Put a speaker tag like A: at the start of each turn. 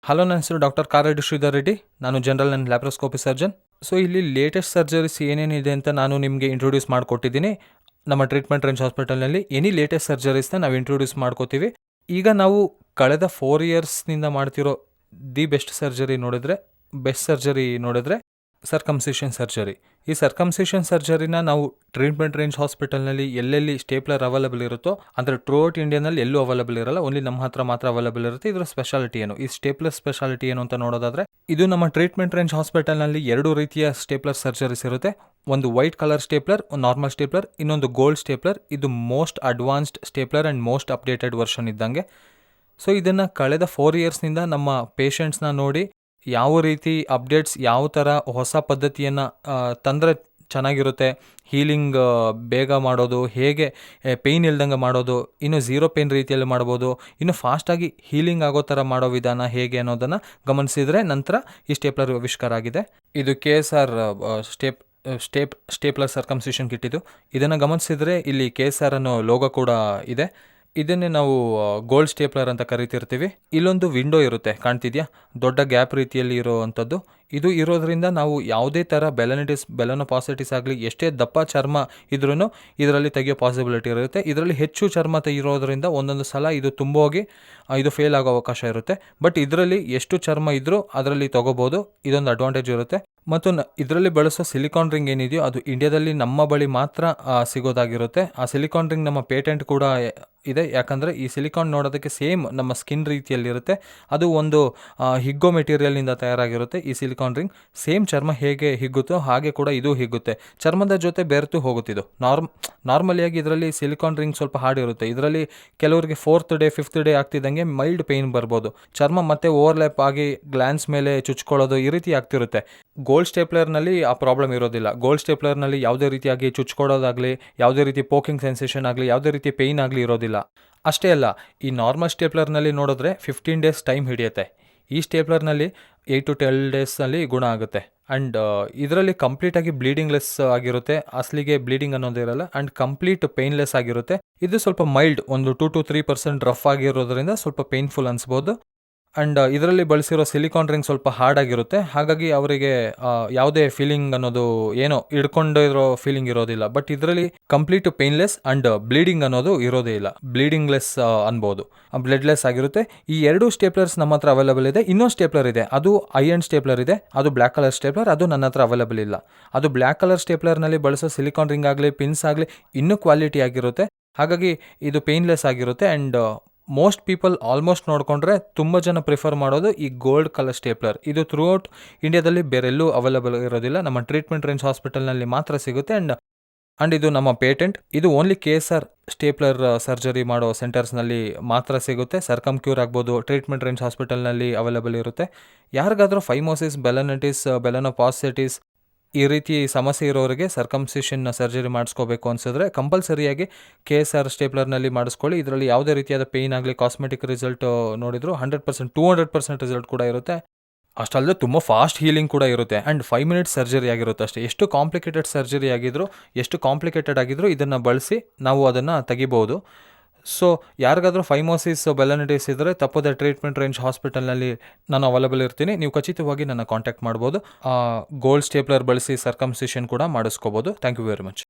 A: Hello, ನನ್ನ ಹೆಸರು doctor ಕಾರೆಡ್ಡಿ Sridhar Reddy. ನಾನು general and laparoscopy surgeon. So ಇಲ್ಲಿ ಲೇಟೆಸ್ಟ್ ಸರ್ಜರೀಸ್ ಏನೇನಿದೆ ಅಂತ ನಾನು ನಿಮಗೆ ಇಂಟ್ರೊಡ್ಯೂಸ್ ಮಾಡಿಕೊಟ್ಟಿದ್ದೀನಿ. ನಮ್ಮ ಟ್ರೀಟ್ಮೆಂಟ್ ರೇಂಜ್ ಹಾಸ್ಪಿಟಲ್ನಲ್ಲಿ ಎನಿ ಲೇಟೆಸ್ಟ್ ಸರ್ಜರೀಸ್ನ ನಾವು ಇಂಟ್ರೊಡ್ಯೂಸ್ ಮಾಡ್ಕೋತೀವಿ. ಈಗ ನಾವು ಕಳೆದ 4 ಇಯರ್ಸ್ನಿಂದ ಮಾಡ್ತಿರೋ ಬೆಸ್ಟ್ ಸರ್ಜರಿ ನೋಡಿದ್ರೆ ಸರ್ಕಮ್ಸಿಷನ್ ಸರ್ಜರಿ. ಈ ಸರ್ಕಮ್ಸಿಷನ್ ಸರ್ಜರಿನ ನಾವು ಟ್ರೀಟ್ಮೆಂಟ್ ರೇಂಜ್ ಹಾಸ್ಪಿಟಲ್ನಲ್ಲಿ ಎಲ್ಲೆಲ್ಲಿ ಸ್ಟೇಪ್ಲರ್ ಅವೈಲಬಲ್ ಇರುತ್ತೋ, ಅಂದರೆ ಥ್ರೂಔಟ್ ಇಂಡಿಯಾನಲ್ಲಿ ಎಲ್ಲೂ ಅವೈಲಬಲ್ ಇರಲ್ಲ, ಓನ್ಲಿ ನಮ್ಮ ಹತ್ರ ಮಾತ್ರ ಅವೈಲಬಲ್ ಇರುತ್ತೆ. ಇದರ ಸ್ಪೆಷಾಲಿಟಿ ಏನು, ಈ ಸ್ಟೇಪ್ಲರ್ ಸ್ಪೆಷಾಲಿಟಿ ಏನು ಅಂತ ನೋಡೋದಾದ್ರೆ, ಇದು ನಮ್ಮ ಟ್ರೀಟ್ಮೆಂಟ್ ರೇಂಜ್ ಹಾಸ್ಪಿಟಲ್ನಲ್ಲಿ 2 ರೀತಿಯ ಸ್ಟೇಪ್ಲರ್ ಸರ್ಜರೀಸ್ ಇರುತ್ತೆ. ಒಂದು ವೈಟ್ ಕಲರ್ ಸ್ಟೇಪ್ಲರ್, ಒಂದು ನಾರ್ಮಲ್ ಸ್ಟೇಪ್ಲರ್, ಇನ್ನೊಂದು ಗೋಲ್ಡ್ ಸ್ಟೇಪ್ಲರ್. ಇದು most advanced stapler and most updated version ಇದ್ದಂಗೆ. ಸೊ ಇದನ್ನು ಕಳೆದ 4 ಇಯರ್ಸ್ನಿಂದ ನಮ್ಮ ಪೇಷಂಟ್ಸ್ನ ನೋಡಿ ಯಾವ ರೀತಿ ಅಪ್ಡೇಟ್ಸ್, ಯಾವ ಥರ ಹೊಸ ಪದ್ಧತಿಯನ್ನು ತಂದರೆ ಚೆನ್ನಾಗಿರುತ್ತೆ, ಹೀಲಿಂಗ್ ಬೇಗ ಮಾಡೋದು ಹೇಗೆ, ಪೇಯ್ನ್ ಇಲ್ದಂಗೆ ಮಾಡೋದು, ಇನ್ನು ಝೀರೋ ಪೇಯ್ನ್ ರೀತಿಯಲ್ಲಿ ಮಾಡ್ಬೋದು, ಇನ್ನು ಫಾಸ್ಟಾಗಿ ಹೀಲಿಂಗ್ ಆಗೋ ಥರ ಮಾಡೋ ವಿಧಾನ ಹೇಗೆ ಅನ್ನೋದನ್ನು ಗಮನಿಸಿದರೆ ನಂತರ ಈ ಸ್ಟೇಪ್ಲರ್ ಆವಿಷ್ಕಾರ ಆಗಿದೆ. ಇದು KSR ಸ್ಟೇಪ್ಲರ್ ಸರ್ಕಮ್ಸಿಷನ್ ಕಿಟ್. ಇದನ್ನು ಗಮನಿಸಿದರೆ ಇಲ್ಲಿ KSR ಅನ್ನೋ ಲೋಗೋ ಕೂಡ ಇದೆ. ಇದನ್ನೇ ನಾವು ಗೋಲ್ಡ್ ಸ್ಟೇಪ್ಲರ್ ಅಂತ ಕರಿತಿರ್ತೀವಿ. ಇಲ್ಲೊಂದು ವಿಂಡೋ ಇರುತ್ತೆ, ಕಾಣ್ತಿದ್ಯಾ, ದೊಡ್ಡ ಗ್ಯಾಪ್ ರೀತಿಯಲ್ಲಿ ಇರೋವಂಥದ್ದು. ಇದು ಇರೋದ್ರಿಂದ ನಾವು ಯಾವುದೇ ಥರ ಬೆಲನೋಪಾಸಿಟಿಸ್ ಆಗಲಿ, ಎಷ್ಟೇ ದಪ್ಪ ಚರ್ಮ ಇದ್ರೂ ಇದರಲ್ಲಿ ತೆಗೆಯೋ ಪಾಸಿಬಿಲಿಟಿ ಇರುತ್ತೆ. ಇದರಲ್ಲಿ ಹೆಚ್ಚು ಚರ್ಮ ಇರೋದ್ರಿಂದ ಒಂದೊಂದು ಸಲ ಇದು ತುಂಬೋಗಿ ಇದು ಫೇಲ್ ಆಗೋ ಅವಕಾಶ ಇರುತ್ತೆ. ಬಟ್ ಇದರಲ್ಲಿ ಎಷ್ಟು ಚರ್ಮ ಇದ್ದರೂ ಅದರಲ್ಲಿ ತೊಗೋಬೋದು, ಇದೊಂದು ಅಡ್ವಾಂಟೇಜ್ ಇರುತ್ತೆ. ಮತ್ತು ಇದರಲ್ಲಿ ಬಳಸೋ ಸಿಲಿಕಾನ್ ರಿಂಗ್ ಏನಿದೆಯೋ ಅದು ಇಂಡಿಯಾದಲ್ಲಿ ನಮ್ಮ ಬಳಿ ಮಾತ್ರ ಸಿಗೋದಾಗಿರುತ್ತೆ. ಆ ಸಿಲಿಕಾನ್ ರಿಂಗ್ ನಮ್ಮ ಪೇಟೆಂಟ್ ಕೂಡ ಇದೆ, ಯಾಕಂದರೆ ಈ ಸಿಲಿಕಾನ್ ನೋಡೋದಕ್ಕೆ ಸೇಮ್ ನಮ್ಮ ಸ್ಕಿನ್ ರೀತಿಯಲ್ಲಿರುತ್ತೆ. ಅದು ಒಂದು ಹಿಗ್ಗೋ ಮೆಟೀರಿಯಲ್ನಿಂದ ತಯಾರಾಗಿರುತ್ತೆ. ಈ ಸಿಲಿಕಾನ್ ರಿಂಗ್ ಸೇಮ್ ಚರ್ಮ ಹೇಗೆ ಹಿಗ್ಗುತ್ತೋ ಹಾಗೆ ಕೂಡ ಇದು ಹಿಗ್ಗುತ್ತೆ, ಚರ್ಮದ ಜೊತೆ ಬೆರೆತು ಹೋಗುತ್ತಿದ್ದು. ನಾರ್ಮಲಿಯಾಗಿ ಇದರಲ್ಲಿ ಸಿಲಿಕಾನ್ ರಿಂಗ್ ಸ್ವಲ್ಪ ಹಾರ್ಡ್ ಇರುತ್ತೆ. ಇದರಲ್ಲಿ ಕೆಲವರಿಗೆ 4th ಡೇ 5th ಡೇ ಆಗ್ತಿದ್ದಂಗೆ ಮೈಲ್ಡ್ ಪೇಯ್ನ್ ಬರ್ಬೋದು, ಚರ್ಮ ಮತ್ತೆ ಓವರ್ಲ್ಯಾಪ್ ಆಗಿ ಗ್ಲ್ಯಾನ್ಸ್ ಮೇಲೆ ಚುಚ್ಕೊಳ್ಳೋದು ಈ ರೀತಿ ಆಗ್ತಿರುತ್ತೆ. ಗೋಲ್ಡ್ ಸ್ಟೇಪ್ಲರ್ನಲ್ಲಿ ಆ ಪ್ರಾಬ್ಲಮ್ ಇರೋದಿಲ್ಲ. ಗೋಲ್ಡ್ ಸ್ಟೇಪ್ಲರ್ನಲ್ಲಿ ಯಾವುದೇ ರೀತಿಯಾಗಿ ಚುಚ್ಕೊಳ್ಳೋದಾಗಲಿ, ಯಾವುದೇ ರೀತಿ ಪೋಕಿಂಗ್ ಸೆನ್ಸೇಷನ್ ಆಗಲಿ, ಯಾವುದೇ ರೀತಿ ಪೇಯ್ನ್ ಆಗಲಿ ಇರೋದಿಲ್ಲ. ಅಷ್ಟೇ ಅಲ್ಲ, ಈ ನಾರ್ಮಲ್ ಸ್ಟೇಪ್ಲರ್ನಲ್ಲಿ ನೋಡಿದ್ರೆ 15 ಡೇಸ್ ಟೈಮ್ ಹಿಡಿಯುತ್ತೆ. ಈ ಸ್ಟೇಪ್ಲರ್ನಲ್ಲಿ 8 to 12 ಡೇಸ್ನಲ್ಲಿ ಗುಣ ಆಗುತ್ತೆ. ಆ್ಯಂಡ್ ಇದರಲ್ಲಿ ಕಂಪ್ಲೀಟಾಗಿ ಬ್ಲೀಡಿಂಗ್ಲೆಸ್ ಆಗಿರುತ್ತೆ, ಅಸಲಿಗೆ ಬ್ಲೀಡಿಂಗ್ ಅನ್ನೋದು ಇರಲ್ಲ. ಆ್ಯಂಡ್ ಕಂಪ್ಲೀಟ್ ಪೇಯ್ನ್ಲೆಸ್ ಆಗಿರುತ್ತೆ. ಇದು ಸ್ವಲ್ಪ ಮೈಲ್ಡ್, ಒಂದು 2 to 3% ರಫ್ ಆಗಿರೋದ್ರಿಂದ ಸ್ವಲ್ಪ ಪೇಯ್ನ್ಫುಲ್ ಅನಿಸ್ಬೋದು. ಆ್ಯಂಡ್ ಇದರಲ್ಲಿ ಬಳಸಿರೋ ಸಿಲಿಕಾನ್ ರಿಂಗ್ ಸ್ವಲ್ಪ ಹಾರ್ಡ್ ಆಗಿರುತ್ತೆ, ಹಾಗಾಗಿ ಅವರಿಗೆ ಯಾವುದೇ ಫೀಲಿಂಗ್ ಅನ್ನೋದು ಏನೋ ಹಿಡ್ಕೊಂಡಿರೋ ಫೀಲಿಂಗ್ ಇರೋದಿಲ್ಲ. ಬಟ್ ಇದರಲ್ಲಿ ಕಂಪ್ಲೀಟ್ ಪೇನ್ಲೆಸ್ ಆ್ಯಂಡ್ ಬ್ಲೀಡಿಂಗ್ ಅನ್ನೋದು ಇರೋದೇ ಇಲ್ಲ, ಬ್ಲೀಡಿಂಗ್ಲೆಸ್ ಅನ್ಬೋದು, ಬ್ಲಡ್ಲೆಸ್ ಆಗಿರುತ್ತೆ. ಈ 2 ಸ್ಟೇಪ್ಲರ್ಸ್ ನಮ್ಮ ಹತ್ರ ಅವೈಲಬಲ್ ಇದೆ. ಇನ್ನೊಂದು ಸ್ಟೇಪ್ಲರ್ ಇದೆ, ಅದು ಐ-ಎಂಡ್ ಸ್ಟೇಪ್ಲರ್ ಇದೆ, ಅದು ಬ್ಲ್ಯಾಕ್ ಕಲರ್ ಸ್ಟೇಪ್ಲರ್. ಅದು ನನ್ನ ಹತ್ರ ಅವೈಲಬಲ್ ಇಲ್ಲ. ಅದು ಬ್ಲ್ಯಾಕ್ ಕಲರ್ ಸ್ಟೇಪ್ಲರ್ನಲ್ಲಿ ಬಳಸೋ ಸಿಲಿಕಾನ್ ರಿಂಗ್ ಆಗಲಿ, ಪಿನ್ಸ್ ಆಗಲಿ ಇನ್ನೂ ಕ್ವಾಲಿಟಿ ಆಗಿರುತ್ತೆ, ಹಾಗಾಗಿ ಇದು ಪೇನ್ಲೆಸ್ ಆಗಿರುತ್ತೆ. ಆ್ಯಂಡ್ ಮೋಸ್ಟ್ ಪೀಪಲ್ ಆಲ್ಮೋಸ್ಟ್ ನೋಡಿಕೊಂಡ್ರೆ ತುಂಬ ಜನ ಪ್ರಿಫರ್ ಮಾಡೋದು ಈ ಗೋಲ್ಡ್ ಕಲರ್ ಸ್ಟೇಪ್ಲರ್. ಇದು ಥ್ರೂಔಟ್ ಇಂಡಿಯಾದಲ್ಲಿ ಬೇರೆಲ್ಲೂ ಅವೈಲಬಲ್ ಇರೋದಿಲ್ಲ, ನಮ್ಮ ಟ್ರೀಟ್ಮೆಂಟ್ ರೇಂಜ್ ಹಾಸ್ಪಿಟಲ್ನಲ್ಲಿ ಮಾತ್ರ ಸಿಗುತ್ತೆ. ಆ್ಯಂಡ್ ಇದು ನಮ್ಮ ಪೇಟೆಂಟ್. ಇದು ಓನ್ಲಿ KSR ಸ್ಟೇಪ್ಲರ್ ಸರ್ಜರಿ ಮಾಡೋ ಸೆಂಟರ್ಸ್ನಲ್ಲಿ ಮಾತ್ರ ಸಿಗುತ್ತೆ. ಸರ್ಕಮ್ಕ್ಯೂರ್ ಆಗ್ಬೋದು, ಟ್ರೀಟ್ಮೆಂಟ್ ರೇಂಜ್ ಹಾಸ್ಪಿಟಲ್ನಲ್ಲಿ ಅವೈಲಬಲ್ ಇರುತ್ತೆ. ಯಾರಿಗಾದರೂ ಫೈಮೋಸಿಸ್, ಬೆಲನೈಟಿಸ್, ಬೆಲನೋಪಾಸಿಟಿಸ್ ಈ ರೀತಿ ಸಮಸ್ಯೆ ಇರೋರಿಗೆ ಸರ್ಕಮ್ಸಿಷನ್ ಸರ್ಜರಿ ಮಾಡಿಸ್ಕೋಬೇಕು ಅನಿಸಿದ್ರೆ ಕಂಪಲ್ಸರಿಯಾಗಿ KSR ಸ್ಟೇಪ್ಲರ್ನಲ್ಲಿ ಮಾಡಿಸ್ಕೊಳ್ಳಿ. ಇದರಲ್ಲಿ ಯಾವುದೇ ರೀತಿಯಾದ ಪೇಯ್ನ್ ಆಗಲಿ, ಕಾಸ್ಮೆಟಿಕ್ ರಿಸಲ್ಟ್ ನೋಡಿದ್ರು 100%, 200% ರಿಸಲ್ಟ್ ಕೂಡ ಇರುತ್ತೆ. ಅಷ್ಟಲ್ಲದೆ ತುಂಬ ಫಾಸ್ಟ್ ಹೀಲಿಂಗ್ ಕೂಡ ಇರುತ್ತೆ. ಆ್ಯಂಡ್ 5 ಮಿನಿಟ್ಸ್ ಸರ್ಜರಿ ಆಗಿರುತ್ತೆ ಅಷ್ಟೇ. ಎಷ್ಟು ಕಾಂಪ್ಲಿಕೇಟೆಡ್ ಆಗಿದ್ರು ಇದನ್ನು ಬಳಸಿ ನಾವು ಅದನ್ನು ತೆಗಿಬೋದು. ಸೊ ಯಾರಿಗಾದರೂ ಫೈಮೋಸಿಸ್, ಬೆಲನೈಟಿಸ್ ಇದ್ದರೆ ತಪ್ಪದೆ ಟ್ರೀಟ್ಮೆಂಟ್ ರೇಂಜ್ ಹಾಸ್ಪಿಟಲ್ನಲ್ಲಿ ನಾನು ಅವೈಲಬಲ್ ಇರ್ತೀನಿ. ನೀವು ಖಚಿತವಾಗಿ ನನ್ನ ಕಾಂಟ್ಯಾಕ್ಟ್ ಮಾಡ್ಬೋದು. ಗೋಲ್ಡ್ ಸ್ಟೇಪ್ಲರ್ ಬಳಸಿ ಸರ್ಕಮ್ಸಿಷನ್ ಕೂಡ ಮಾಡಿಸ್ಕೋಬೋದು. Thank you very much.